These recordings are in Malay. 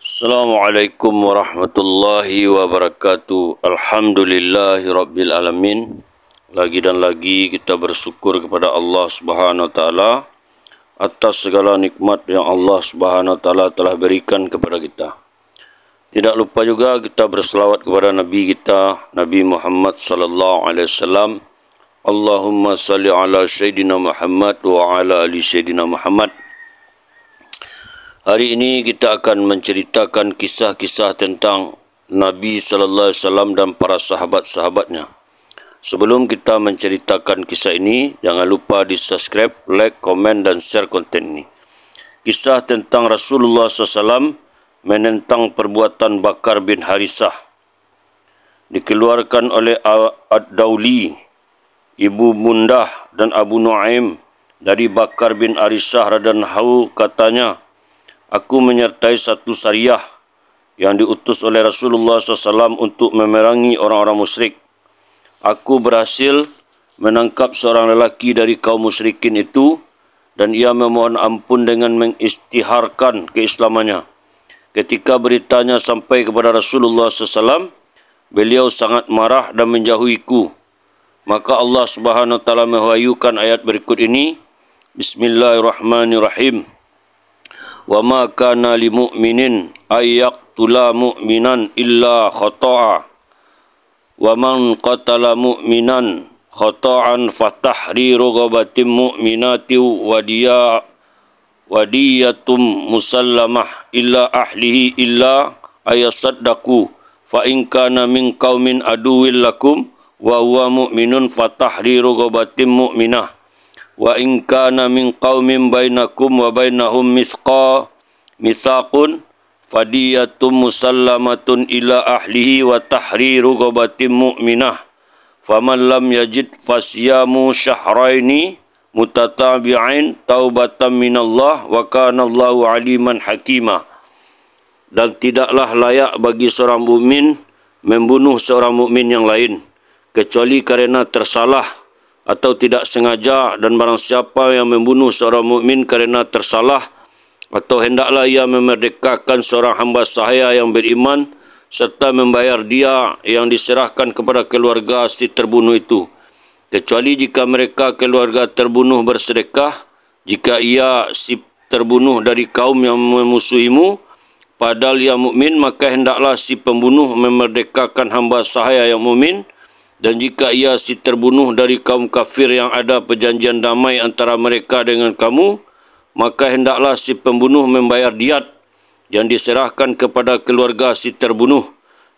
Assalamualaikum warahmatullahi wabarakatuh. Alhamdulillahi rabbil alamin. Lagi dan lagi kita bersyukur kepada Allah Subhanahu wa taala atas segala nikmat yang Allah Subhanahu wa taala telah berikan kepada kita. Tidak lupa juga kita berselawat kepada Nabi kita, Nabi Muhammad sallallahu alaihi wasallam. Allahumma salli ala Sayyidina Muhammad wa ala ali Sayyidina Muhammad. Hari ini kita akan menceritakan kisah-kisah tentang Nabi sallallahu alaihi wasallam dan para sahabat-sahabatnya. Sebelum kita menceritakan kisah ini, jangan lupa di-subscribe, like, komen dan share konten ini. Kisah tentang Rasulullah SAW menentang perbuatan Bakar bin Harisah. Dikeluarkan oleh Ad-Dauli, Ibu Mundah dan Abu Nuaim dari Bakar bin Harisah radhiyallahu katanya, aku menyertai satu syariah yang diutus oleh Rasulullah SAW untuk memerangi orang-orang musyrik. Aku berhasil menangkap seorang lelaki dari kaum musyrikin itu dan ia memohon ampun dengan mengistiharkan keislamannya. Ketika beritanya sampai kepada Rasulullah SAW, beliau sangat marah dan menjauhiku. Maka Allah Subhanahu wa taala mewahyukan ayat berikut ini. Bismillahirrahmanirrahim. Wa ma kana lil mu'minin ay yaqtula mu'minan illa khata'a wa man qatala mu'minan khata'an fatahriru raqabatin mu'minati wadiyatum musallamah illa ahlihi illa ayasaddaqu fa in kana min qaumin aduwwil lakum wa huwa mu'minun fatahriru raqabatin mu'minah wa in kana min qaumin bainakum wa bainahum mitsaqun fadiyatum musallamatun ila ahlihi wa tahriru raqabatin mu'minah faman lam yajid fasyamu syahraini mutatabi'ain taubatan minallah wa kana Allahu aliman hakima. Dan tidaklah layak bagi seorang mukmin membunuh seorang mukmin yang lain kecuali kerana tersalah atau tidak sengaja, dan barang siapa yang membunuh seorang mukmin kerana tersalah atau hendaklah ia memerdekakan seorang hamba sahaya yang beriman serta membayar dia yang diserahkan kepada keluarga si terbunuh itu, kecuali jika mereka keluarga terbunuh bersedekah. Jika ia si terbunuh dari kaum yang memusuhimu padahal ia mukmin, maka hendaklah si pembunuh memerdekakan hamba sahaya yang mukmin. Dan jika ia si terbunuh dari kaum kafir yang ada perjanjian damai antara mereka dengan kamu, maka hendaklah si pembunuh membayar diat yang diserahkan kepada keluarga si terbunuh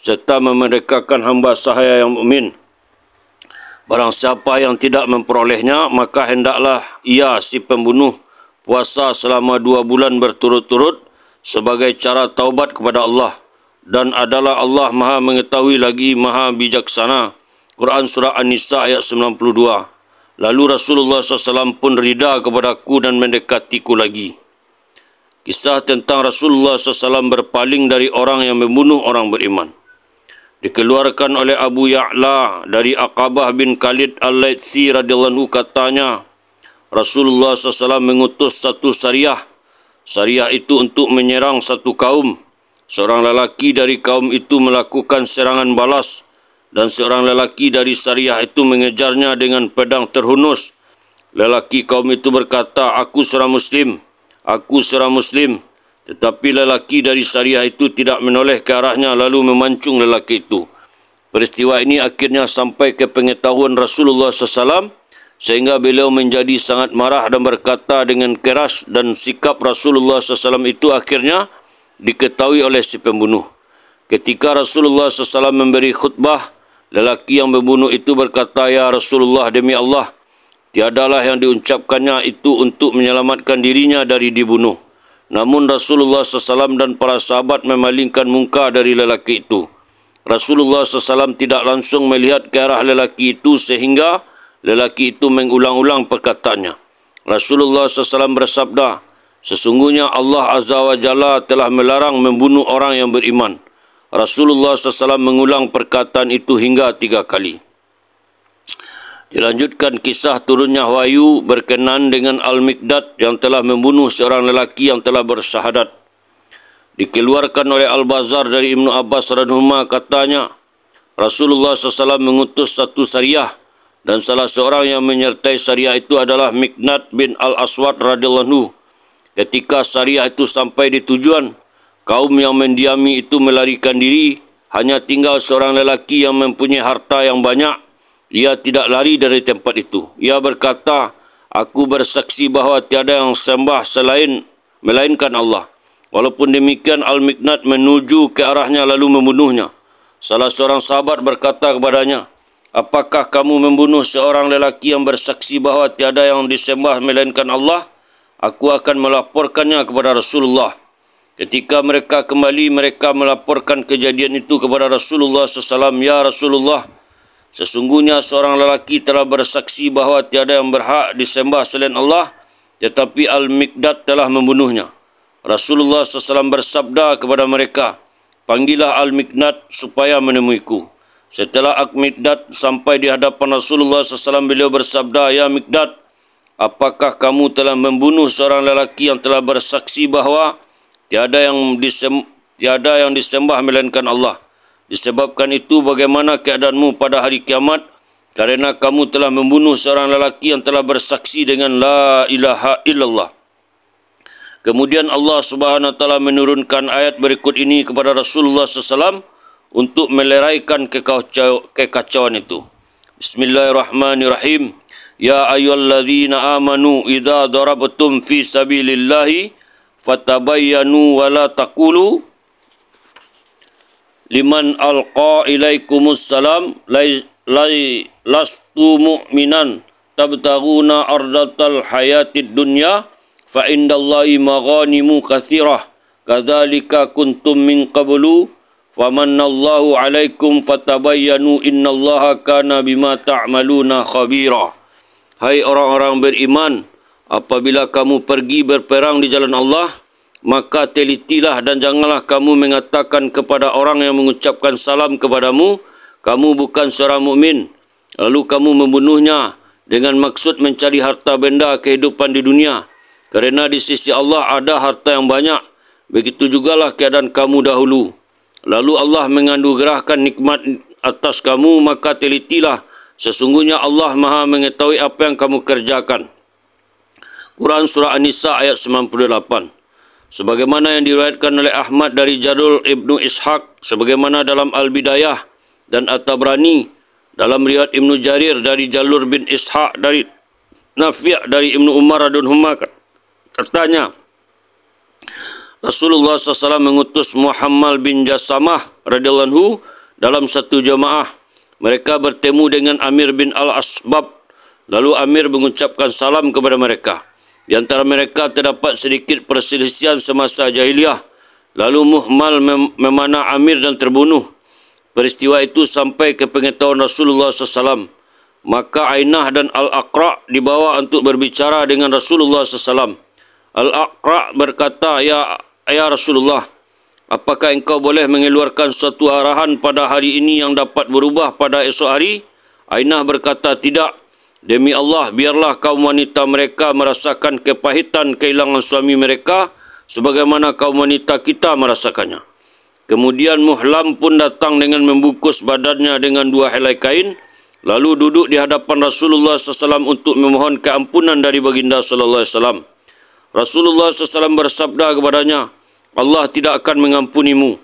serta memerdekakan hamba sahaya yang mukmin. Barang siapa yang tidak memperolehnya, maka hendaklah ia si pembunuh puasa selama 2 bulan berturut-turut sebagai cara taubat kepada Allah. Dan adalah Allah Maha mengetahui lagi Maha bijaksana. Quran Surah An-Nisa ayat 92. Lalu Rasulullah SAW pun rida kepadaku dan mendekatiku lagi. Kisah tentang Rasulullah SAW berpaling dari orang yang membunuh orang beriman. Dikeluarkan oleh Abu Ya'la dari Aqabah bin Khalid Al-Laitsi radhiyallahu anhu katanya, Rasulullah SAW mengutus satu syariah. Syariah itu untuk menyerang satu kaum. Seorang lelaki dari kaum itu melakukan serangan balas dan seorang lelaki dari syariah itu mengejarnya dengan pedang terhunus. Lelaki kaum itu berkata, aku seorang Muslim. Tetapi lelaki dari syariah itu tidak menoleh ke arahnya lalu memancung lelaki itu. Peristiwa ini akhirnya sampai ke pengetahuan Rasulullah SAW sehingga beliau menjadi sangat marah dan berkata dengan keras, dan sikap Rasulullah SAW itu akhirnya diketahui oleh si pembunuh. Ketika Rasulullah SAW memberi khutbah, lelaki yang membunuh itu berkata, ya Rasulullah, demi Allah, tiadalah yang diucapkannya itu untuk menyelamatkan dirinya dari dibunuh. Namun Rasulullah SAW dan para sahabat memalingkan muka dari lelaki itu. Rasulullah SAW tidak langsung melihat ke arah lelaki itu sehingga lelaki itu mengulang-ulang perkataannya. Rasulullah SAW bersabda, sesungguhnya Allah Azza wa Jalla telah melarang membunuh orang yang beriman. Rasulullah SAW mengulang perkataan itu hingga 3 kali. Dilanjutkan kisah turunnya wahyu berkenaan dengan Al-Miqdad yang telah membunuh seorang lelaki yang telah bersyahadat. Dikeluarkan oleh Al-Bazar dari Ibnu Abbas radhiyallahu katanya, Rasulullah SAW mengutus satu syariah dan salah seorang yang menyertai syariah itu adalah Miqnad bin Al-Aswad radhiyallahu. Ketika syariah itu sampai di tujuan, kaum yang mendiami itu melarikan diri, hanya tinggal seorang lelaki yang mempunyai harta yang banyak. Ia tidak lari dari tempat itu. Ia berkata, aku bersaksi bahawa tiada yang sembah melainkan Allah. Walaupun demikian, Al-Miqnad menuju ke arahnya lalu membunuhnya. Salah seorang sahabat berkata kepadanya, apakah kamu membunuh seorang lelaki yang bersaksi bahawa tiada yang disembah melainkan Allah? Aku akan melaporkannya kepada Rasulullah. Ketika mereka kembali, mereka melaporkan kejadian itu kepada Rasulullah SAW. Ya Rasulullah, sesungguhnya seorang lelaki telah bersaksi bahawa tiada yang berhak disembah selain Allah, tetapi Al-Miqdad telah membunuhnya. Rasulullah SAW bersabda kepada mereka, panggillah Al-Miqdad supaya menemuiku. Setelah Al-Miqdad sampai di hadapan Rasulullah SAW, beliau bersabda, ya Miqdad, apakah kamu telah membunuh seorang lelaki yang telah bersaksi bahawa tiada yang disembah melainkan Allah? Disebabkan itu, bagaimana keadaanmu pada hari kiamat? Karena kamu telah membunuh seorang lelaki yang telah bersaksi dengan la ilaha illallah. Kemudian Allah Subhanahu Wa Taala menurunkan ayat berikut ini kepada Rasulullah SAW untuk meleraikan kekacauan itu. Bismillahirrahmanirrahim. Ya ayyuhalladzina amanu idza darabtum fi sabilillahi fatabayyanu wa la taqulu liman alqa ilaikumus salam lastu mu'minan tabtaghuna ardatal hayatid dunya fa indallahi maghanimu katsirah kadzalika kuntum min qablu famanallahu alaikum fatabayyanu innallaha kana bima ta'maluna khabira. Hai orang-orang beriman, apabila kamu pergi berperang di jalan Allah, maka telitilah dan janganlah kamu mengatakan kepada orang yang mengucapkan salam kepadamu, kamu bukan seorang mukmin, lalu kamu membunuhnya dengan maksud mencari harta benda kehidupan di dunia. Kerana di sisi Allah ada harta yang banyak. Begitu jugalah keadaan kamu dahulu. Lalu Allah menganugerahkan nikmat atas kamu, maka telitilah. Sesungguhnya Allah Maha mengetahui apa yang kamu kerjakan. Quran Surah An-Nisa ayat 98. Sebagaimana yang diriwayatkan oleh Ahmad dari Jadul Ibnu Ishaq, sebagaimana dalam Al-Bidayah dan At-Tabrani, dalam riwayat Ibnu Jarir dari Jalur bin Ishaq dari Nafi' dari Ibnu Umar radhiyallahu katanya, Rasulullah SAW mengutus Muhammad bin Jasamah radhiyallahu dalam satu jamaah. Mereka bertemu dengan Amir bin Al-Asbab. Lalu Amir mengucapkan salam kepada mereka. Di antara mereka terdapat sedikit perselisihan semasa jahiliyah. Lalu Muhammad memanah Amir dan terbunuh. Peristiwa itu sampai ke pengetahuan Rasulullah SAW. Maka Ainah dan Al-Aqra' dibawa untuk berbicara dengan Rasulullah SAW. Al-Aqra' berkata, Ya Rasulullah, apakah engkau boleh mengeluarkan suatu arahan pada hari ini yang dapat berubah pada esok hari? Ainah berkata, tidak. Demi Allah, biarlah kaum wanita mereka merasakan kepahitan kehilangan suami mereka sebagaimana kaum wanita kita merasakannya. Kemudian Muhlam pun datang dengan membungkus badannya dengan 2 helai kain, lalu duduk di hadapan Rasulullah SAW untuk memohon keampunan dari baginda SAW. Rasulullah SAW bersabda kepadanya, Allah tidak akan mengampunimu.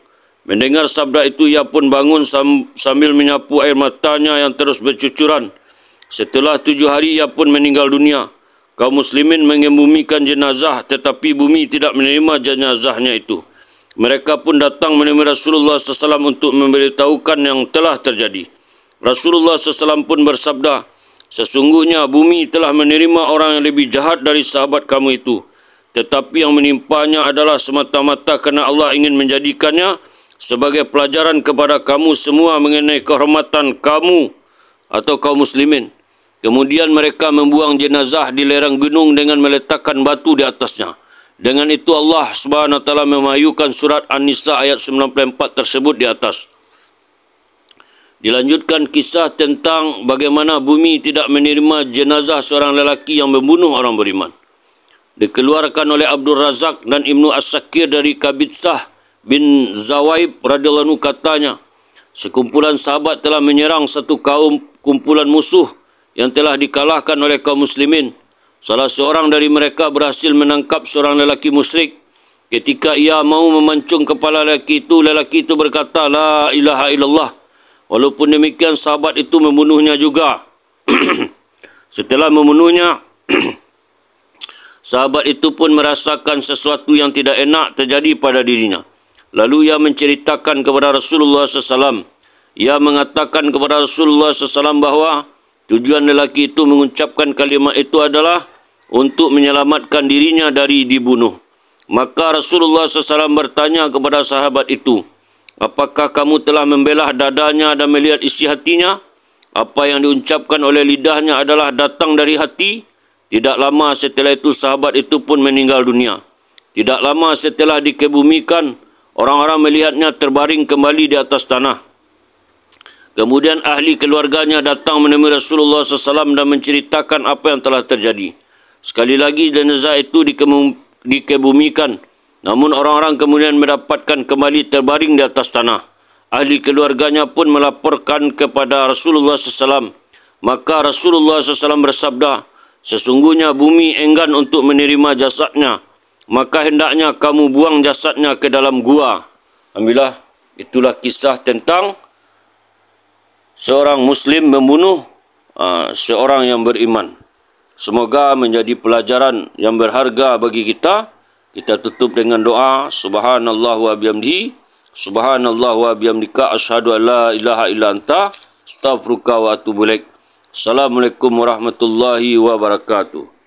Mendengar sabda itu, ia pun bangun sambil menyapu air matanya yang terus bercucuran. Setelah 7 hari, ia pun meninggal dunia. Kaum muslimin mengebumikan jenazah, tetapi bumi tidak menerima jenazahnya itu. Mereka pun datang menemui Rasulullah SAW untuk memberitahukan yang telah terjadi. Rasulullah SAW pun bersabda, sesungguhnya bumi telah menerima orang yang lebih jahat dari sahabat kamu itu. Tetapi yang menimpanya adalah semata-mata kerana Allah ingin menjadikannya sebagai pelajaran kepada kamu semua mengenai kehormatan kamu atau kaum muslimin. Kemudian mereka membuang jenazah di lereng gunung dengan meletakkan batu di atasnya. Dengan itu Allah Subhanahu Wa Taala memahyukan surat An-Nisa ayat 94 tersebut di atas. Dilanjutkan kisah tentang bagaimana bumi tidak menerima jenazah seorang lelaki yang membunuh orang beriman. Dikeluarkan oleh Abdul Razak dan Ibnu As-Sakir dari Kabitsah bin Zawaib radhiyallahu anhu katanya, sekumpulan sahabat telah menyerang satu kumpulan musuh yang telah dikalahkan oleh kaum muslimin. Salah seorang dari mereka berhasil menangkap seorang lelaki musyrik. Ketika ia mau memancung kepala lelaki itu berkata, La ilaha illallah. Walaupun demikian, sahabat itu membunuhnya juga. Setelah membunuhnya, sahabat itu pun merasakan sesuatu yang tidak enak terjadi pada dirinya. Lalu ia menceritakan kepada Rasulullah SAW. Ia mengatakan kepada Rasulullah SAW bahawa tujuan lelaki itu mengucapkan kalimat itu adalah untuk menyelamatkan dirinya dari dibunuh. Maka Rasulullah SAW bertanya kepada sahabat itu, apakah kamu telah membelah dadanya dan melihat isi hatinya? Apa yang diucapkan oleh lidahnya adalah datang dari hati. Tidak lama setelah itu sahabat itu pun meninggal dunia. Tidak lama setelah dikebumikan, orang-orang melihatnya terbaring kembali di atas tanah. Kemudian ahli keluarganya datang menemui Rasulullah SAW dan menceritakan apa yang telah terjadi. Sekali lagi jenazah itu dikebumikan, namun orang-orang kemudian mendapatkan kembali terbaring di atas tanah. Ahli keluarganya pun melaporkan kepada Rasulullah SAW. Maka Rasulullah SAW bersabda, sesungguhnya bumi enggan untuk menerima jasadnya, maka hendaknya kamu buang jasadnya ke dalam gua. Alhamdulillah, itulah kisah tentang seorang Muslim membunuh seorang yang beriman. Semoga menjadi pelajaran yang berharga bagi kita. Kita tutup dengan doa. Subhanallah wa bihamdihi. Subhanallah wa bihamdika. Asyhadu an la ilaha illa anta. Astaghfiruka wa atubu ilaik. Assalamualaikum warahmatullahi wabarakatuh.